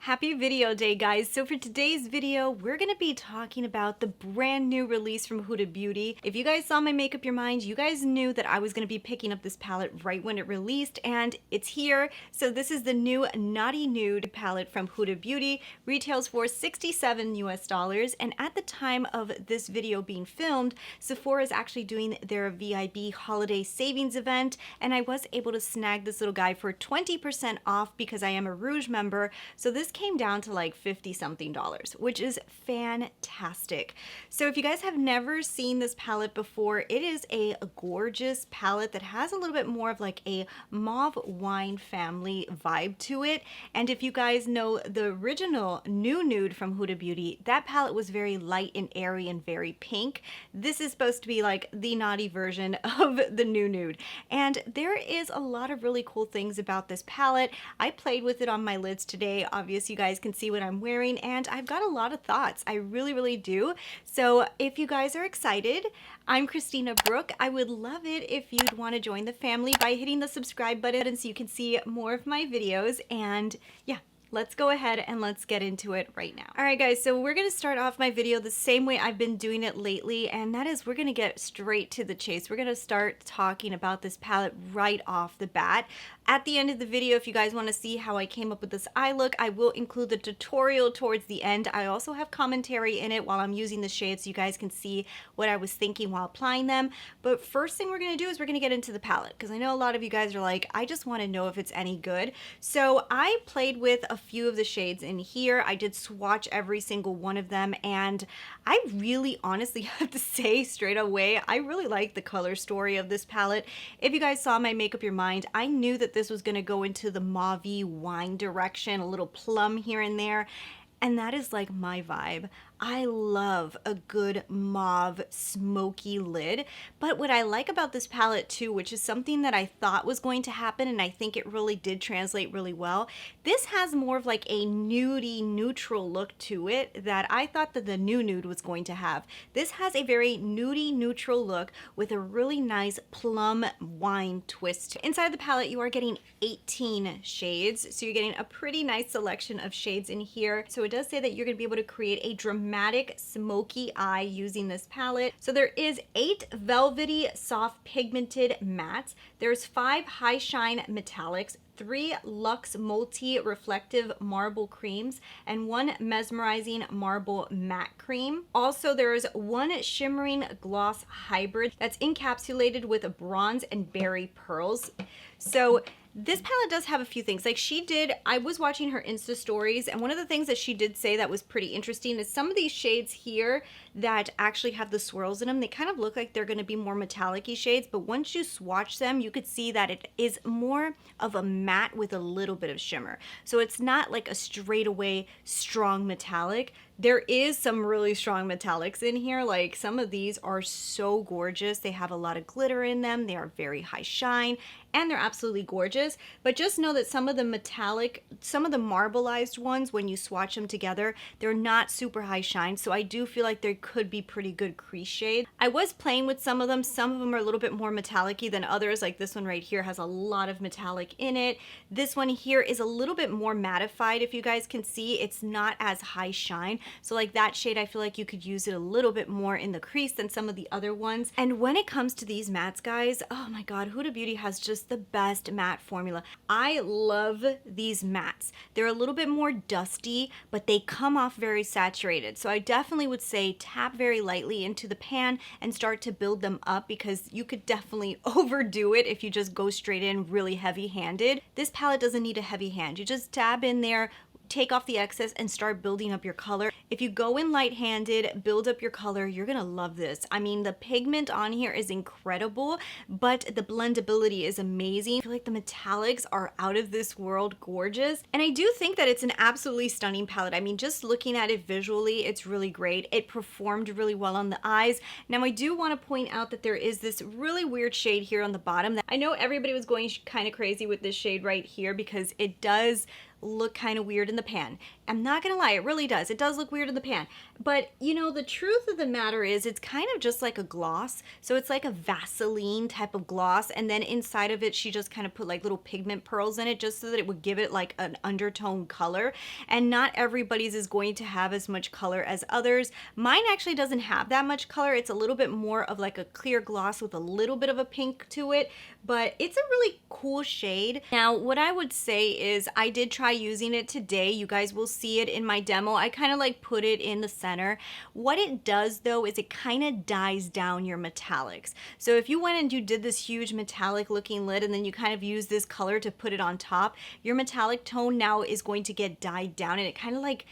Happy video day, guys. So for today's video, we're gonna be talking about the brand new release from Huda Beauty. If you guys saw my Make Up Your Mind, you guys knew that I was gonna be picking up this palette right when it released, and it's here. So this is the new Naughty Nude palette from Huda Beauty. Retails for $67 US, and at the time of this video being filmed, Sephora is actually doing their VIB holiday savings event, and I was able to snag this little guy for 20% off because I am a Rouge member. So this came down to like 50 something dollars, which is fantastic. So if you guys have never seen this palette before, it is a gorgeous palette that has a little bit more of like a mauve wine family vibe to it. And if you guys know the original New Nude from Huda Beauty, that palette was very light and airy and very pink. This is supposed to be like the naughty version of the New Nude. And there is a lot of really cool things about this palette. I played with it on my lids today. Obviously, you guys can see what I'm wearing, and I've got a lot of thoughts. I really do. So if you guys are excited, I'm Christina Brooke. I would love it if you'd want to join the family by hitting the subscribe button so you can see more of my videos. And yeah, let's go ahead and let's get into it right now. All right, guys, so we're gonna start off my video the same way I've been doing it lately, and that is we're gonna get straight to the chase. We're gonna start talking about this palette right off the bat. At the end of the video, if you guys want to see how I came up with this eye look, I will include the tutorial towards the end. I also have commentary in it while I'm using the shades so you guys can see what I was thinking while applying them. But first thing we're going to do is we're going to get into the palette, because I know a lot of you guys are like, I just want to know if it's any good. So I played with a few of the shades in here. I did swatch every single one of them, and I really honestly have to say straight away, I really like the color story of this palette. If you guys saw my Make Up Your Mind, I knew that this was going to go into the mauve-y wine direction, a little plum here and there, and that is like my vibe. I love a good mauve smoky lid, but what I like about this palette too, which is something that I thought was going to happen and I think it really did translate really well, this has more of like a nudie neutral look to it that I thought that the New Nude was going to have. This has a very nudie neutral look with a really nice plum wine twist. Inside the palette you are getting 18 shades, so you're getting a pretty nice selection of shades in here. So it does say that you're going to be able to create a dramatic smoky eye using this palette. So there is 8 velvety soft pigmented mattes, there's 5 high shine metallics, 3 luxe multi-reflective marble creams, and 1 mesmerizing marble matte cream. Also, there is 1 shimmering gloss hybrid that's encapsulated with a bronze and berry pearls. So this palette does have a few things. Like I was watching her Insta stories, and one of the things that she did say that was pretty interesting is some of these shades here that actually have the swirls in them, they kind of look like they're going to be more metallic-y shades, but once you swatch them, you could see that it is more of a matte with a little bit of shimmer. So it's not like a straightaway strong metallic. There is some really strong metallics in here. Like some of these are so gorgeous. They have a lot of glitter in them. They are very high shine, and they're absolutely gorgeous. But just know that some of the marbleized ones, when you swatch them together, they're not super high shine. So I do feel like they could be pretty good crease shades. I was playing with some of them. Some of them are a little bit more metallic-y than others. Like this one right here has a lot of metallic in it. This one here is a little bit more mattified. If you guys can see, it's not as high shine. So like that shade, I feel like you could use it a little bit more in the crease than some of the other ones. And when it comes to these mattes, guys, oh my God, Huda Beauty has just the best matte formula. I love these mattes. They're a little bit more dusty, but they come off very saturated. So I definitely would say tap very lightly into the pan and start to build them up, because you could definitely overdo it if you just go straight in really heavy-handed. This palette doesn't need a heavy hand. You just dab in there, take off the excess, and start building up your color. If you go in light-handed, build up your color, you're gonna love this. I mean, the pigment on here is incredible, but the blendability is amazing. I feel like the metallics are out of this world gorgeous, and I do think that it's an absolutely stunning palette. I mean, just looking at it visually, it's really great. It performed really well on the eyes. Now, I do want to point out that there is this really weird shade here on the bottom that I know everybody was going kind of crazy with this shade right here, because it does look kind of weird in the pan. I'm not gonna lie, it really does. It does look weird in the pan. But you know, the truth of the matter is it's kind of just like a gloss. So it's like a Vaseline type of gloss, and then inside of it she just kind of put like little pigment pearls in it just so that it would give it like an undertone color. And not everybody's is going to have as much color as others. Mine actually doesn't have that much color. It's a little bit more of like a clear gloss with a little bit of a pink to it, but it's a really cool shade. Now, what I would say is I did try using it today. You guys will see it in my demo. I kind of like put it in the center. What it does though is it kind of dyes down your metallics. So if you went and you did this huge metallic looking lid and then you kind of use this color to put it on top, your metallic tone now is going to get dyed down, and it kind of like,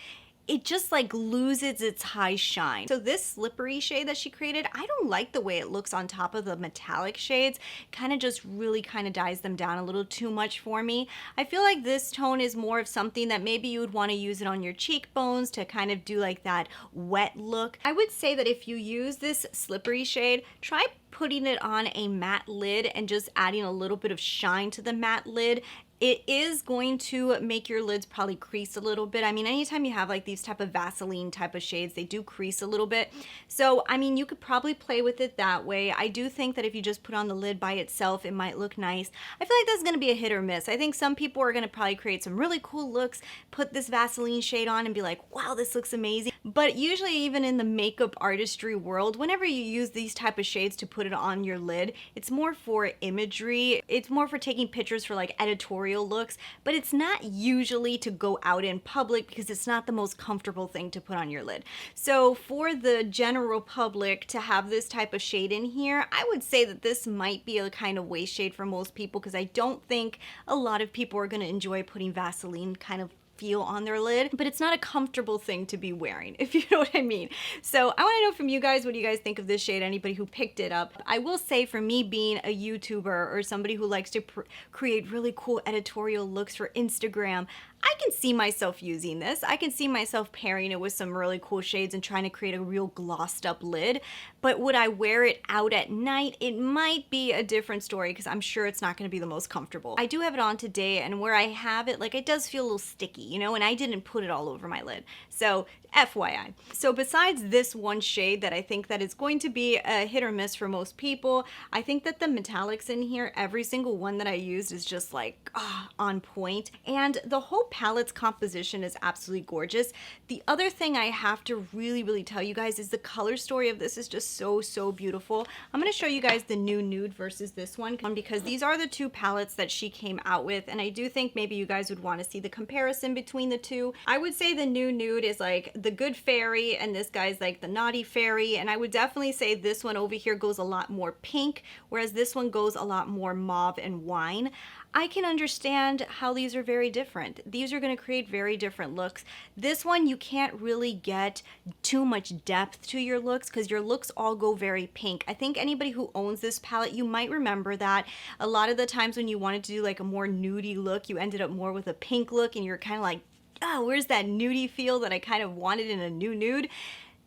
it just like loses its high shine. So this slippery shade that she created, I don't like the way it looks on top of the metallic shades. Kind of just really kind of dyes them down a little too much for me. I feel like this tone is more of something that maybe you would want to use it on your cheekbones to kind of do like that wet look. I would say that if you use this slippery shade, try putting it on a matte lid and just adding a little bit of shine to the matte lid. It is going to make your lids probably crease a little bit. I mean, anytime you have like these type of Vaseline type of shades, they do crease a little bit. So, I mean, you could probably play with it that way. I do think that if you just put on the lid by itself, it might look nice. I feel like that's gonna be a hit or miss. I think some people are gonna probably create some really cool looks, put this Vaseline shade on and be like, wow, this looks amazing. But usually even in the makeup artistry world, whenever you use these type of shades to put it on your lid, it's more for imagery. It's more for taking pictures for like editorial looks, but it's not usually to go out in public because it's not the most comfortable thing to put on your lid. So for the general public to have this type of shade in here, I would say that this might be a kind of waist shade for most people, because I don't think a lot of people are going to enjoy putting Vaseline kind of feel on their lid, but it's not a comfortable thing to be wearing, if you know what I mean. So I want to know from you guys, what do you guys think of this shade? Anybody who picked it up. I will say, for me being a YouTuber or somebody who likes to create really cool editorial looks for Instagram, I can see myself using this. I can see myself pairing it with some really cool shades and trying to create a real glossed up lid. But would I wear it out at night? It might be a different story, because I'm sure it's not going to be the most comfortable. I do have it on today, and where I have it, like, it does feel a little sticky, you know, and I didn't put it all over my lid. So FYI. So besides this one shade that I think that is going to be a hit or miss for most people, I think that the metallics in here, every single one that I used is just like on point. And the whole palette's composition is absolutely gorgeous. The other thing I have to really tell you guys is the color story of this is just so beautiful. I'm going to show you guys the new nude versus this one, because these are the two palettes that she came out with, and I do think maybe you guys would want to see the comparison between the two. I would say the new nude is like the good fairy, and this guy's like the naughty fairy, and I would definitely say this one over here goes a lot more pink, whereas this one goes a lot more mauve and wine. I can understand how these are very different. These are going to create very different looks. This one, you can't really get too much depth to your looks because your looks all go very pink. I think anybody who owns this palette, you might remember that a lot of the times when you wanted to do like a more nudie look, you ended up more with a pink look, and you're kind of like, oh, where's that nudie feel that I kind of wanted in a new nude?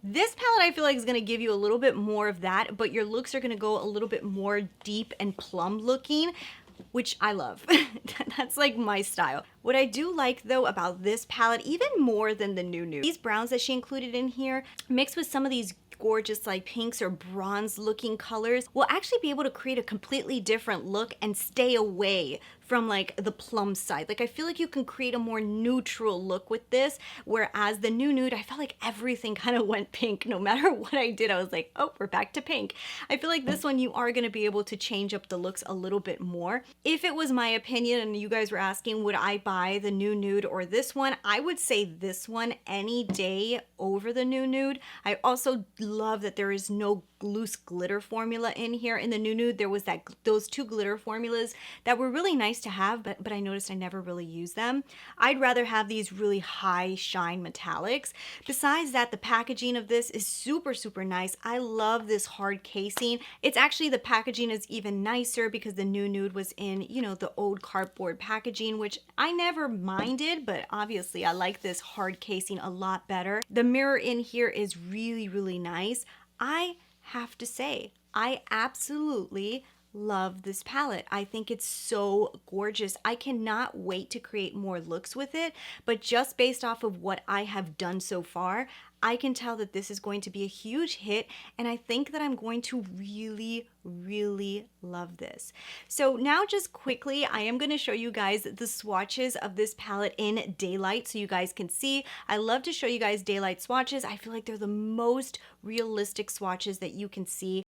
This palette I feel like is going to give you a little bit more of that, but your looks are going to go a little bit more deep and plum looking, which I love. That's like my style. What I do like though about this palette, even more than the new nude, these browns that she included in here, mixed with some of these gorgeous like pinks or bronze looking colors, will actually be able to create a completely different look and stay away from like the plum side. Like I feel like you can create a more neutral look with this, whereas the new nude, I felt like everything kind of went pink. No matter what I did, I was like, oh, we're back to pink. I feel like this one you are going to be able to change up the looks a little bit more. If it was my opinion and you guys were asking would I buy the new nude or this one, I would say this one any day over the new nude. I also love that there is no loose glitter formula in here. In the new nude, there was those two glitter formulas that were really nice to have, but I noticed I never really used them. I'd rather have these really high shine metallics. Besides that, the packaging of this is super nice. I love this hard casing. It's actually, the packaging is even nicer because the new nude was in, you know, the old cardboard packaging, which I never minded, but obviously I like this hard casing a lot better. The mirror in here is really nice. I have to say, I absolutely love this palette. I think it's so gorgeous. I cannot wait to create more looks with it, but just based off of what I have done so far, I can tell that this is going to be a huge hit, and I think that I'm going to really, really love this. So now just quickly, I am going to show you guys the swatches of this palette in daylight so you guys can see. I love to show you guys daylight swatches. I feel like they're the most realistic swatches that you can see.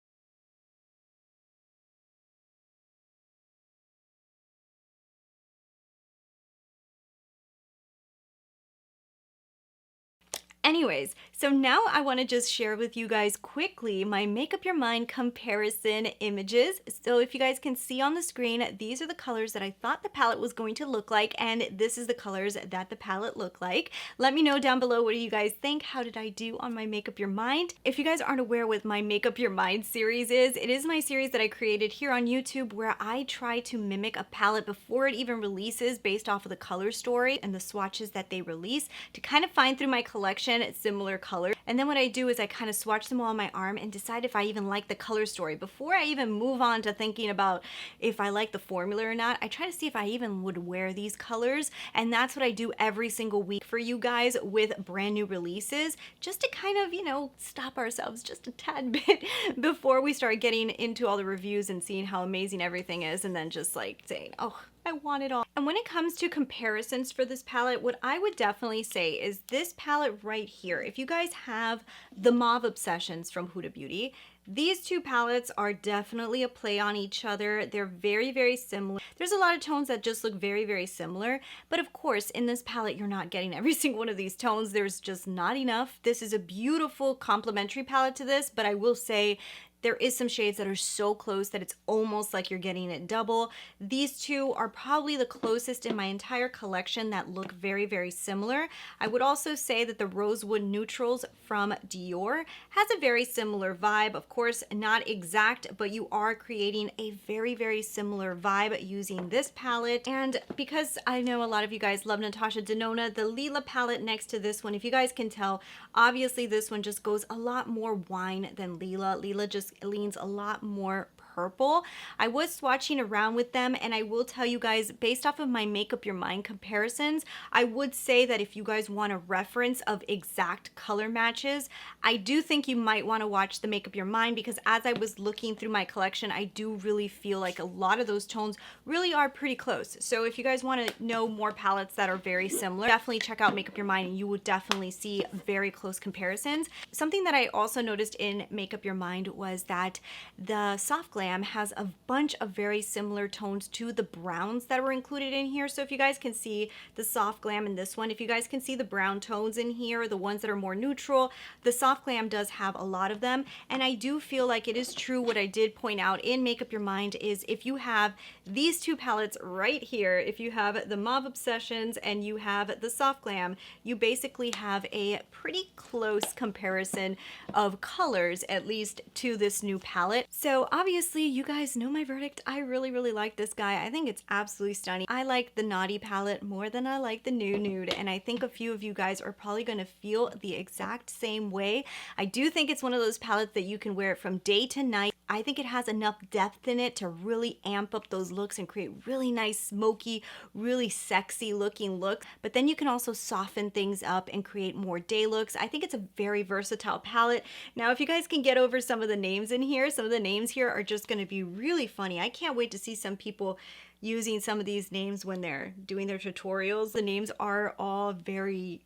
Anyways, so now I want to just share with you guys quickly my Make Up Your Mind comparison images. So if you guys can see on the screen, these are the colors that I thought the palette was going to look like, and this is the colors that the palette looked like. Let me know down below, what do you guys think? How did I do on my Make Up Your Mind? If you guys aren't aware what my Make Up Your Mind series is, it is my series that I created here on YouTube where I try to mimic a palette before it even releases based off of the color story and the swatches that they release to kind of find through my collection similar colors. And then what I do is I kind of swatch them all on my arm and decide if I even like the color story. Before I even move on to thinking about if I like the formula or not, I try to see if I even would wear these colors. And that's what I do every single week for you guys with brand new releases, just to kind of, you know, stop ourselves just a tad bit before we start getting into all the reviews and seeing how amazing everything is, and then just like saying, oh, I want it all. And when it comes to comparisons for this palette, what I would definitely say is this palette right here. If you guys have the Mauve Obsessions from Huda Beauty, these two palettes are definitely a play on each other. They're very, very similar. There's a lot of tones that just look very, very similar. But of course, in this palette, you're not getting every single one of these tones. There's just not enough. This is a beautiful complementary palette to this, but I will say there is some shades that are so close that it's almost like you're getting it double. These two are probably the closest in my entire collection that look very, very similar. I would also say that the Rosewood Neutrals from Dior has a very similar vibe. Of course, not exact, but you are creating a very, very similar vibe using this palette. And because I know a lot of you guys love Natasha Denona, the Lila palette next to this one, if you guys can tell, obviously this one just goes a lot more wine than Lila. Lila just leans a lot more purple. I was swatching around with them, and I will tell you guys, based off of my Make Up Your Mind comparisons, I would say that if you guys want a reference of exact color matches, I do think you might want to watch the Make Up Your Mind, because as I was looking through my collection, I do really feel like a lot of those tones really are pretty close. So if you guys want to know more palettes that are very similar, definitely check out Make Up Your Mind, and you will definitely see very close comparisons. Something that I also noticed in Make Up Your Mind was that the Soft Glam has a bunch of very similar tones to the browns that were included in here. So if you guys can see the Soft Glam in this one, if you guys can see the brown tones in here, the ones that are more neutral, the Soft Glam does have a lot of them. And I do feel like it is true what I did point out in Make Up Your Mind is if you have these two palettes right here, if you have the Mauve Obsessions and you have the Soft Glam, you basically have a pretty close comparison of colors, at least to this new palette. So obviously you guys know my verdict. I really, really like this guy. I think it's absolutely stunning. I like the Naughty palette more than I like the Nude Nude, and I think a few of you guys are probably going to feel the exact same way. I do think it's one of those palettes that you can wear it from day to night. I think it has enough depth in it to really amp up those looks and create really nice, smoky, really sexy looking looks. But then you can also soften things up and create more day looks. I think it's a very versatile palette. Now, if you guys can get over some of the names in here, some of the names here are just going to be really funny. I can't wait to see some people using some of these names when they're doing their tutorials. The names are all very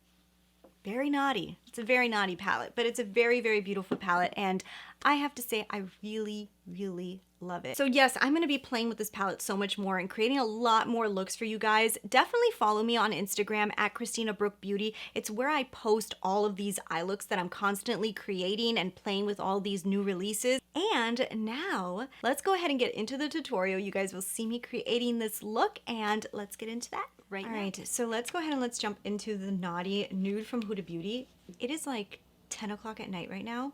naughty. It's a very naughty palette, but it's a very, very beautiful palette, and I have to say I really, really love it. So yes, I'm going to be playing with this palette so much more and creating a lot more looks for you guys. Definitely follow me on Instagram at Christina Brooke Beauty. It's where I post all of these eye looks that I'm constantly creating and playing with all these new releases. And now let's go ahead and get into the tutorial. You guys will see me creating this look, and let's get into that right now. All right, so let's go ahead and let's jump into the Naughty Nude from Huda Beauty. It is like 10 o'clock at night right now,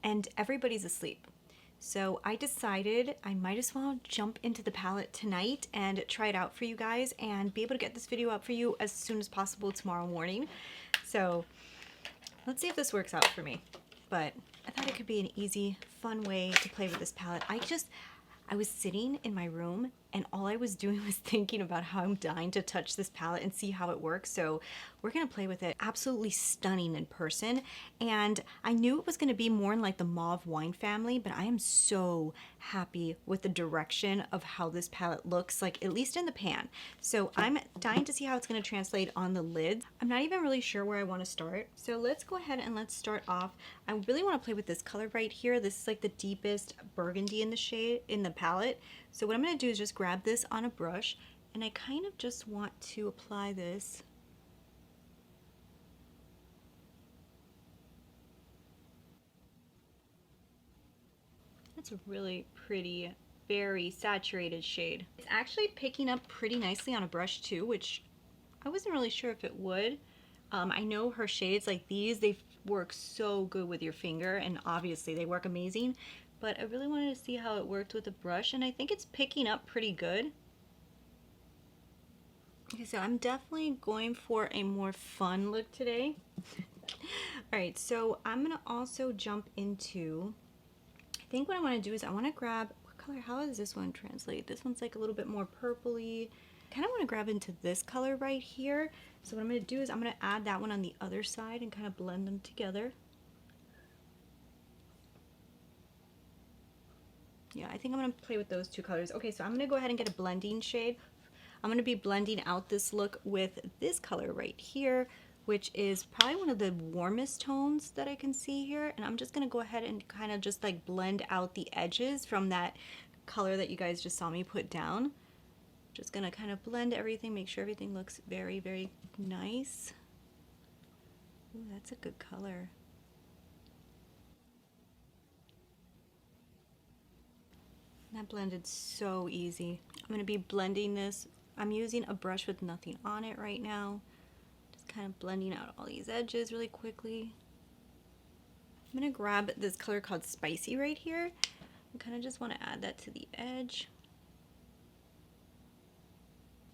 and everybody's asleep. So I decided I might as well jump into the palette tonight and try it out for you guys and be able to get this video up for you as soon as possible tomorrow morning. So let's see if this works out for me. But I thought it could be an easy, fun way to play with this palette. I was sitting in my room and all I was doing was thinking about how I'm dying to touch this palette and see how it works. So we're gonna play with it. Absolutely stunning in person. And I knew it was gonna be more in like the mauve wine family, but I am so happy with the direction of how this palette looks, like at least in the pan. So I'm dying to see how it's gonna translate on the lids. I'm not even really sure where I wanna start. So let's go ahead and let's start off. I really wanna play with this color right here. This is like the deepest burgundy in the shade, in the palette. So what I'm going to do is just grab this on a brush, and I kind of just want to apply this That's a really pretty, very saturated shade. It's actually picking up pretty nicely on a brush too, which I wasn't really sure if it would. I know her shades like these, they work so good with your finger, and obviously they work amazing, but I really wanted to see how it worked with the brush, and I think it's picking up pretty good. Okay, so I'm definitely going for a more fun look today. All right, so I'm gonna also jump into, I think what I wanna do is I wanna grab, what color, how does this one translate? This one's like a little bit more purpley. I kind of want to grab into this color right here. So what I'm going to do is I'm going to add that one on the other side and kind of blend them together. Yeah, I think I'm going to play with those two colors. Okay, so I'm going to go ahead and get a blending shade. I'm going to be blending out this look with this color right here, which is probably one of the warmest tones that I can see here. And I'm just going to go ahead and kind of just like blend out the edges from that color that you guys just saw me put down. Just gonna kind of blend everything, make sure everything looks very, very nice. Ooh, that's a good color. That blended so easy. I'm gonna be blending this. I'm using a brush with nothing on it right now. Just kind of blending out all these edges really quickly. I'm gonna grab this color called Spicy right here. I kind of just want to add that to the edge.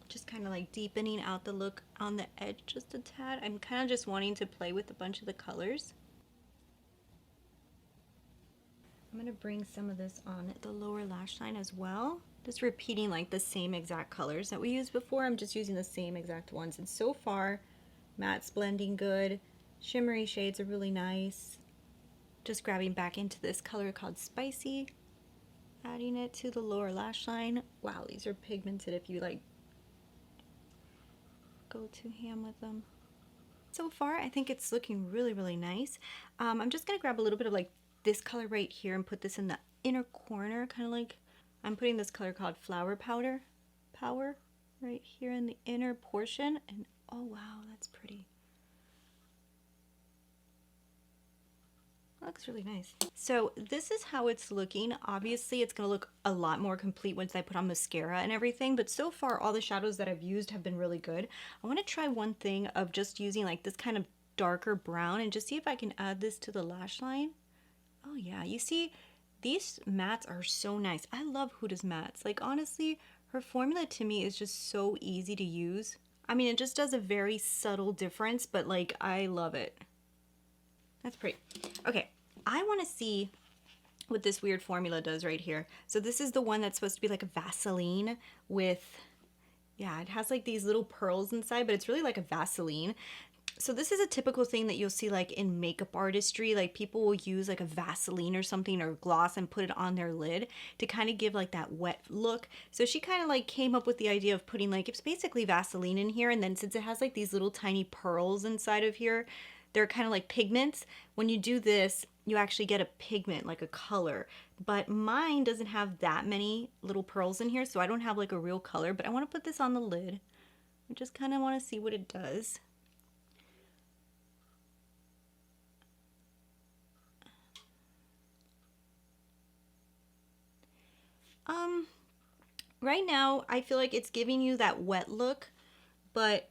Just kind of like deepening out the look on the edge just a tad. I'm kind of just wanting to play with a bunch of the colors. I'm going to bring some of this on the lower lash line as well. Just repeating like the same exact colors that we used before. I'm just using the same exact ones. And so far, matte's blending good. Shimmery shades are really nice. Just grabbing back into this color called Spicy. Adding it to the lower lash line. Wow, these are pigmented if you like go to ham with them. So far, I think it's looking really, really nice. I'm just gonna grab a little bit of like this color right here and put this in the inner corner, kind of like, I'm putting this color called Flower Powder, right here in the inner portion. And oh wow, that's pretty. Looks really nice. So this is how it's looking. Obviously it's gonna look a lot more complete once I put on mascara and everything, but so far all the shadows that I've used have been really good. I want to try one thing of just using like this kind of darker brown and just see if I can add this to the lash line. Oh yeah, you see these mattes are so nice. I love Huda's mattes. Like honestly, her formula to me is just so easy to use. I mean, it just does a very subtle difference, but like I love it. That's pretty. Okay, I want to see what this weird formula does right here. So this is the one that's supposed to be like a Vaseline with, yeah, it has like these little pearls inside, but it's really like a Vaseline. So this is a typical thing that you'll see like in makeup artistry, like people will use like a Vaseline or something or gloss and put it on their lid to kind of give like that wet look. So she kind of like came up with the idea of putting like, it's basically Vaseline in here, and then since it has like these little tiny pearls inside of here, they're kind of like pigments. When you do this, you actually get a pigment, like a color. But mine doesn't have that many little pearls in here, so I don't have like a real color, but I want to put this on the lid. I just kind of want to see what it does. Right now, I feel like it's giving you that wet look, but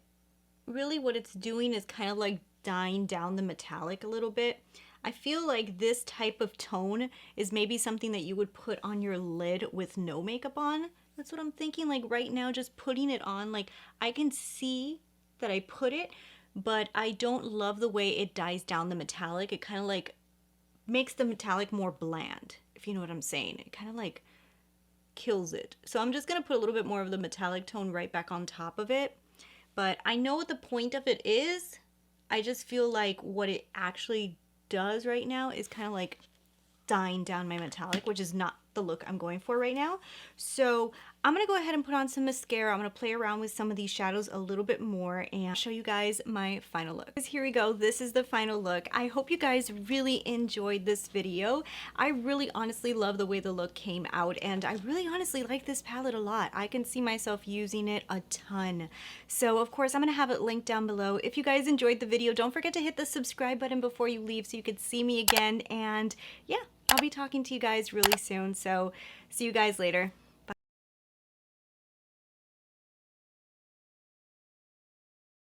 really what it's doing is kind of like dyeing down the metallic a little bit. I feel like this type of tone is maybe something that you would put on your lid with no makeup on. That's what I'm thinking. Like right now, just putting it on, like I can see that I put it, but I don't love the way it dyes down the metallic. It kind of like makes the metallic more bland, if you know what I'm saying. It kind of like kills it. So I'm just going to put a little bit more of the metallic tone right back on top of it. But I know what the point of it is. I just feel like what it actually does right now is kind of like dyeing down my metallic, which is not the look I'm going for right now. So I'm gonna go ahead and put on some mascara. I'm gonna play around with some of these shadows a little bit more and show you guys my final look. Here we go. This is the final look. I hope you guys really enjoyed this video. I really honestly love the way the look came out, and I really honestly like this palette a lot. I can see myself using it a ton. So of course I'm gonna have it linked down below. If you guys enjoyed the video, don't forget to hit the subscribe button before you leave so you could see me again. And yeah, I'll be talking to you guys really soon. So see you guys later.